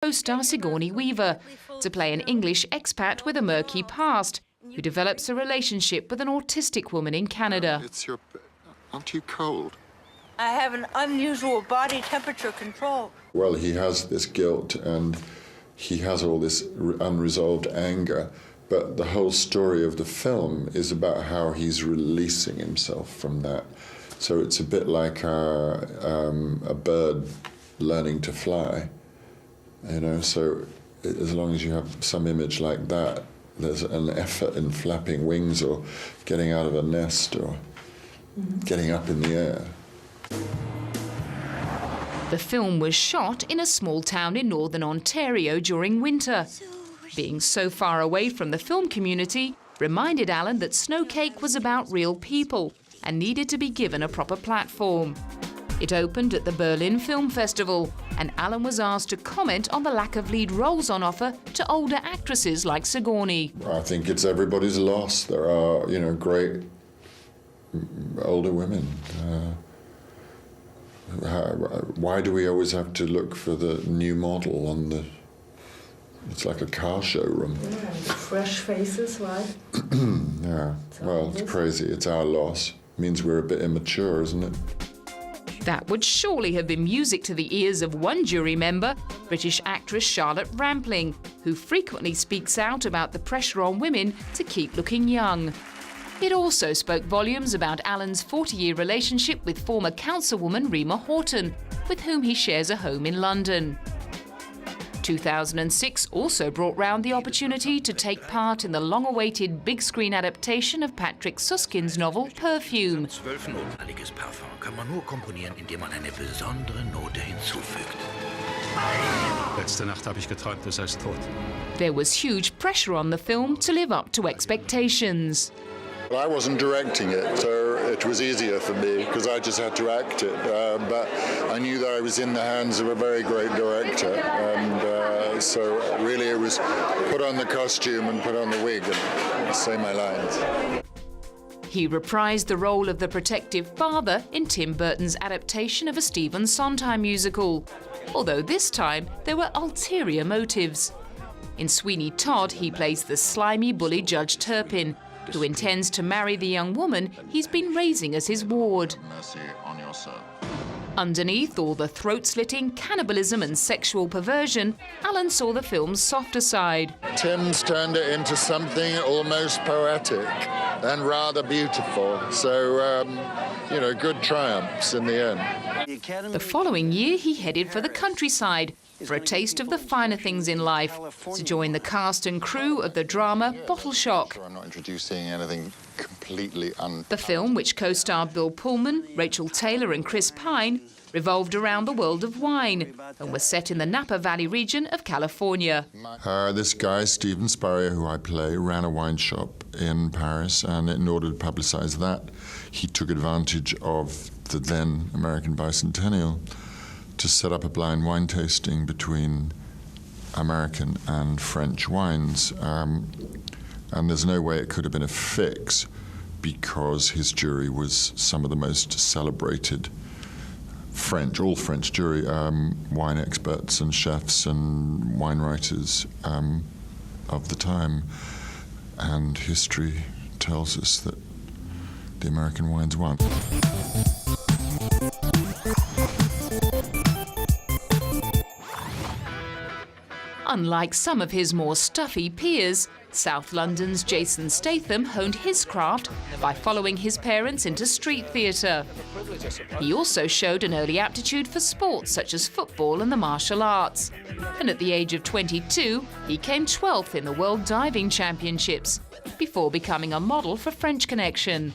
co-star Sigourney Weaver to play an English expat with a murky past who develops a relationship with an autistic woman in Canada. Aren't you cold? I have an unusual body temperature control. Well, he has this guilt and he has all this unresolved anger, but the whole story of the film is about how he's releasing himself from that. So it's a bit like a bird learning to fly, you know, so as long as you have some image like that, there's an effort in flapping wings or getting out of a nest or getting up in the air. The film was shot in a small town in northern Ontario during winter. Being so far away from the film community reminded Alan that Snowcake was about real people and needed to be given a proper platform. It opened at the Berlin Film Festival, and Alan was asked to comment on the lack of lead roles on offer to older actresses like Sigourney. I think it's everybody's loss. There are, you know, great older women. Why do we always have to look for the new model on the... It's like a car showroom. Yeah, fresh faces, right? Yeah, well, it's crazy. It's our loss. It means we're a bit immature, isn't it? That would surely have been music to the ears of one jury member, British actress Charlotte Rampling, who frequently speaks out about the pressure on women to keep looking young. It also spoke volumes about Alan's 40-year relationship with former councilwoman Rima Horton, with whom he shares a home in London. 2006 also brought round the opportunity to take part in the long-awaited big-screen adaptation of Patrick Süskind's novel Perfume. Zwölfnotenaliges Parfum kann man nur komponieren, indem man eine besondere Note hinzufügt. Letzte Nacht habe ich geträumt, du seist tot. There was huge pressure on the film to live up to expectations. Well, I wasn't directing it, so it was easier for me because I just had to act it. But I knew that I was in the hands of a very great director, and so really it was put on the costume and put on the wig and say my lines. He reprised the role of the protective father in Tim Burton's adaptation of a Stephen Sondheim musical, although this time there were ulterior motives. In Sweeney Todd, he plays the slimy bully Judge Turpin, who intends to marry the young woman he's been raising as his ward. Mercy on your soul. Underneath all the throat-slitting, cannibalism and sexual perversion, Alan saw the film's softer side. Tim's turned it into something almost poetic and rather beautiful. So, you know, good triumphs in the end. The following year, he headed for the countryside for a taste of the finer things in life, to join the cast and crew of the drama Bottle Shock. I'm not introducing anything completely The film, which co-starred Bill Pullman, Rachel Taylor and Chris Pine, revolved around the world of wine and was set in the Napa Valley region of California. This guy, Stephen Spurrier, who I play, ran a wine shop in Paris, and in order to publicise that, he took advantage of the then American bicentennial to set up a blind wine tasting between American and French wines. And there's no way it could have been a fix because his jury was some of the most celebrated all French jury, wine experts and chefs and wine writers of the time. And history tells us that the American wines won. Unlike some of his more stuffy peers, South London's Jason Statham honed his craft by following his parents into street theatre. He also showed an early aptitude for sports such as football and the martial arts. And at the age of 22, he came 12th in the World Diving Championships, before becoming a model for French Connection.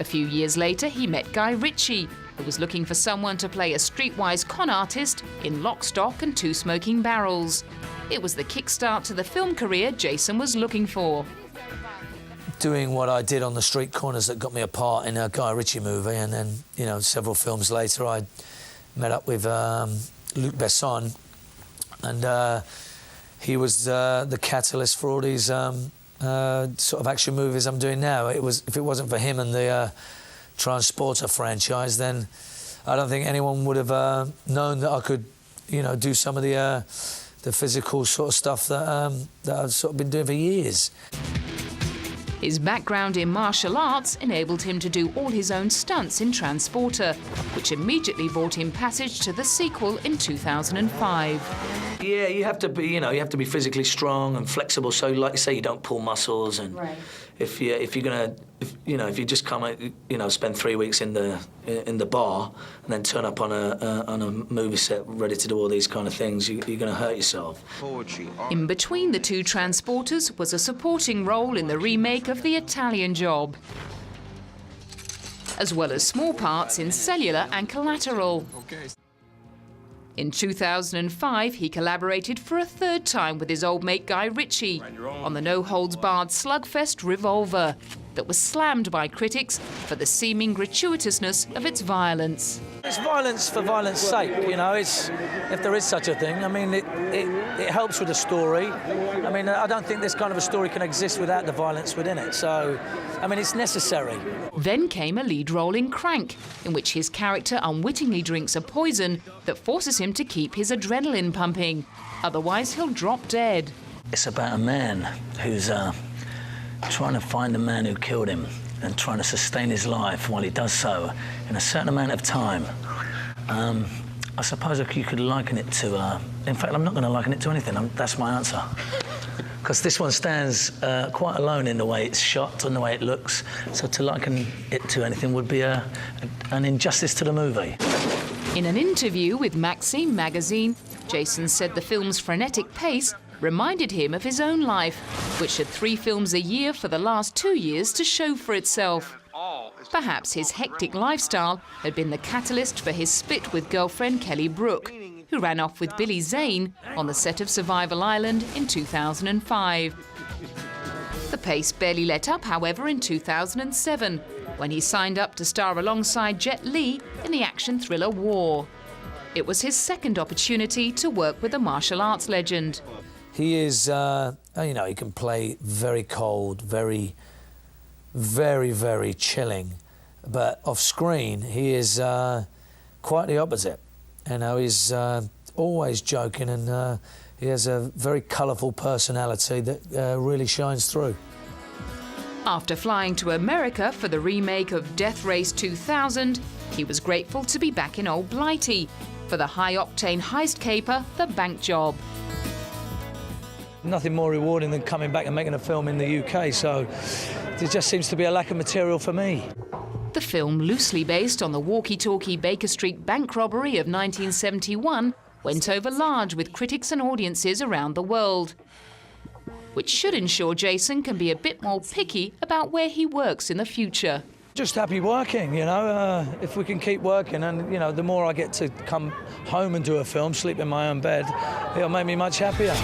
A few years later, he met Guy Ritchie, who was looking for someone to play a streetwise con artist in Lock, Stock and Two Smoking Barrels. It was the kickstart to the film career Jason was looking for. Doing what I did on the street corners that got me a part in a Guy Ritchie movie, and then, you know, several films later I met up with Luc Besson, and he was the catalyst for all these sort of action movies I'm doing now. If it wasn't for him and the Transporter franchise, then I don't think anyone would have known that I could you know, do some of the physical sort of stuff that I've sort of been doing for years. His background in martial arts enabled him to do all his own stunts in Transporter, which immediately brought him passage to the sequel in 2005. Yeah, you have to be, you know, you have to be physically strong and flexible. So, like you say, you don't pull muscles, and if you just come, you know, spend 3 weeks in the bar and then turn up on a movie set ready to do all these kind of things, you're going to hurt yourself. In between the two Transporters was a supporting role in the remake of The Italian Job, as well as small parts in Cellular and Collateral. In 2005, he collaborated for a third time with his old mate Guy Ritchie on the no-holds-barred slugfest Revolver that was slammed by critics for the seeming gratuitousness of its violence. It's violence for violence sake, you know, if there is such a thing. I mean, it helps with the story. I mean, I don't think this kind of a story can exist without the violence within it. So, I mean, it's necessary. Then came a lead role in Crank, in which his character unwittingly drinks a poison that forces him to keep his adrenaline pumping. Otherwise, he'll drop dead. It's about a man who's trying to find the man who killed him and trying to sustain his life while he does so in a certain amount of time. I suppose you could liken it to... in fact, I'm not going to liken it to anything. That's my answer. Because this one stands quite alone in the way it's shot and the way it looks. So to liken it to anything would be an injustice to the movie. In an interview with Maxim magazine, Jason said the film's frenetic pace reminded him of his own life, which had 3 films a year for the last 2 years to show for itself. Perhaps his hectic lifestyle had been the catalyst for his split with girlfriend Kelly Brook, who ran off with Billy Zane on the set of Survival Island in 2005. The pace barely let up, however, in 2007, when he signed up to star alongside Jet Li in the action thriller War. It was his second opportunity to work with a martial arts legend. He is, you know, he can play very cold, very, very, very chilling. But off screen, he is quite the opposite. You know, he's always joking, and he has a very colourful personality that really shines through. After flying to America for the remake of Death Race 2000, he was grateful to be back in Old Blighty for the high-octane heist caper, The Bank Job. Nothing more rewarding than coming back and making a film in the UK, so there just seems to be a lack of material for me. The film, loosely based on the walkie-talkie Baker Street bank robbery of 1971, went over large with critics and audiences around the world, which should ensure Jason can be a bit more picky about where he works in the future. Just happy working, you know. If we can keep working, and, you know, the more I get to come home and do a film, sleep in my own bed, it'll make me much happier.